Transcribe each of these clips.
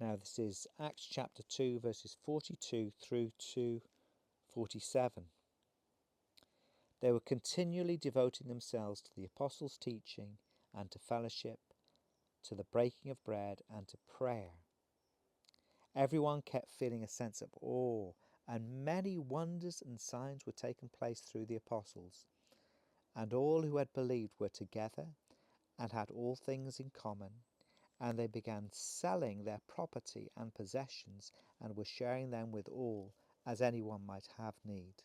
Now this is Acts chapter 2 verses 42 through to 47. They were continually devoting themselves to the apostles' teaching and to fellowship, to the breaking of bread and to prayer. Everyone kept feeling a sense of awe, and many wonders and signs were taking place through the apostles. And all who had believed were together and had all things in common, and they began selling their property and possessions and were sharing them with all, as anyone might have need.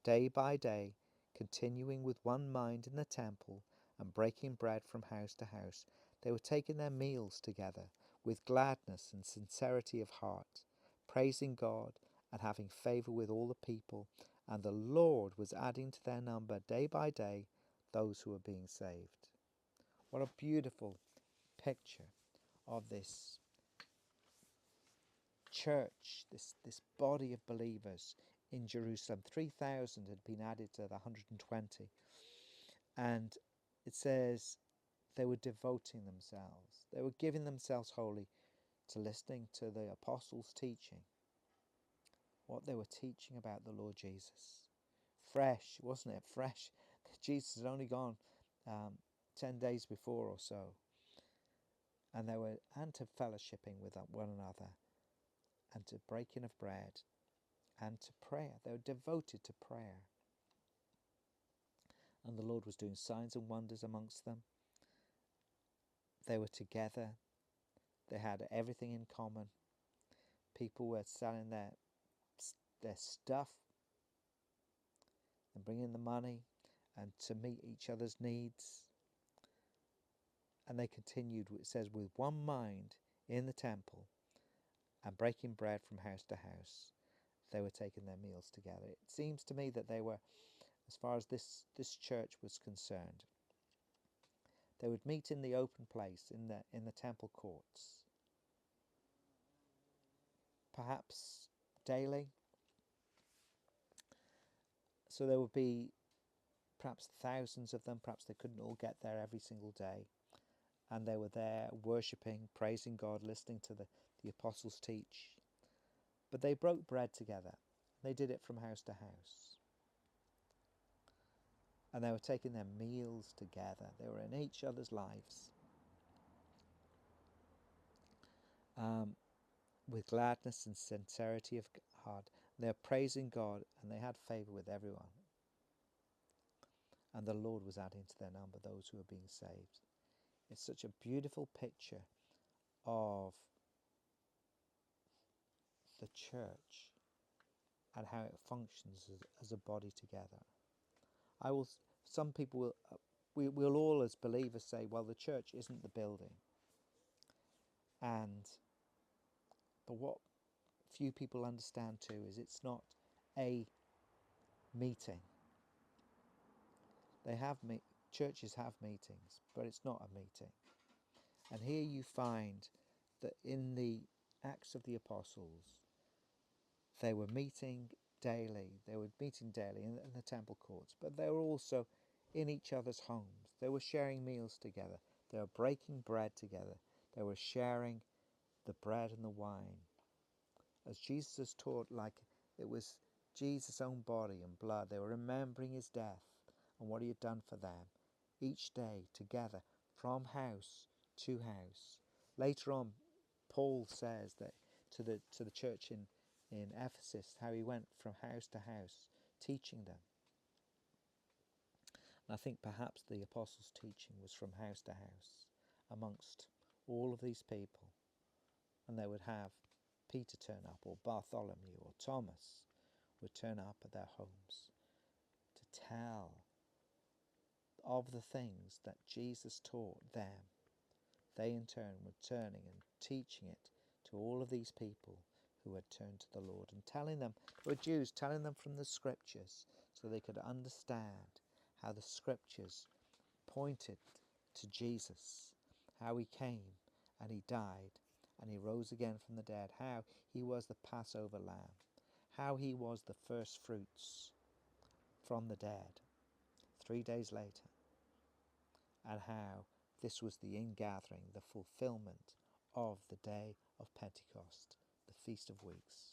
Day by day, continuing with one mind in the temple and breaking bread from house to house, they were taking their meals together with gladness and sincerity of heart, praising God and having favour with all the people, and the Lord was adding to their number day by day those who were being saved. What a beautiful picture of this church, this body of believers in Jerusalem. 3,000 had been added to the 120. And it says they were devoting themselves. They were giving themselves wholly to listening to the apostles' teaching. What they were teaching about the Lord Jesus. Fresh, wasn't it? Fresh. Jesus had only gone 10 days before or so. And they were to fellowshipping with one another, and to breaking of bread, and to prayer. They were devoted to prayer. And the Lord was doing signs and wonders amongst them. They were together. They had everything in common. People were selling their stuff and bringing the money and to meet each other's needs. And they continued, it says, with one mind in the temple and breaking bread from house to house. They were taking their meals together. It seems to me that they were, as far as this church was concerned, they would meet in the open place, in the temple courts, perhaps daily. So there would be perhaps thousands of them. Perhaps they couldn't all get there every single day. And they were there worshipping, praising God, listening to the apostles teach. But they broke bread together. They did it from house to house. And they were taking their meals together. They were in each other's lives. With gladness and sincerity of heart. They were praising God, and they had favour with everyone. And the Lord was adding to their number those who were being saved. It's such a beautiful picture of the church and how it functions as a body together. Some people will all as believers say, well, the church isn't the building. But what few people understand too is it's not a meeting. Churches have meetings, but it's not a meeting. And here you find that in the Acts of the Apostles, they were meeting daily. They were meeting daily in the temple courts, but they were also in each other's homes. They were sharing meals together. They were breaking bread together. They were sharing the bread and the wine. As Jesus has taught, like it was Jesus' own body and blood, they were remembering his death and what he had done for them each day together from house to house. Later on, Paul says that to the church in Ephesus, how he went from house to house teaching them. And I think perhaps the apostles' teaching was from house to house amongst all of these people. And they would have Peter turn up, or Bartholomew, or Thomas would turn up at their homes to tell of the things that Jesus taught them. They in turn were turning and teaching it to all of these people who had turned to the Lord, and telling them, they were Jews, telling them from the scriptures so they could understand how the scriptures pointed to Jesus, how he came and he died and he rose again from the dead, how he was the Passover lamb, how he was the first fruits from the dead 3 days later, and how this was the ingathering, the fulfillment of the day of Pentecost, the Feast of Weeks.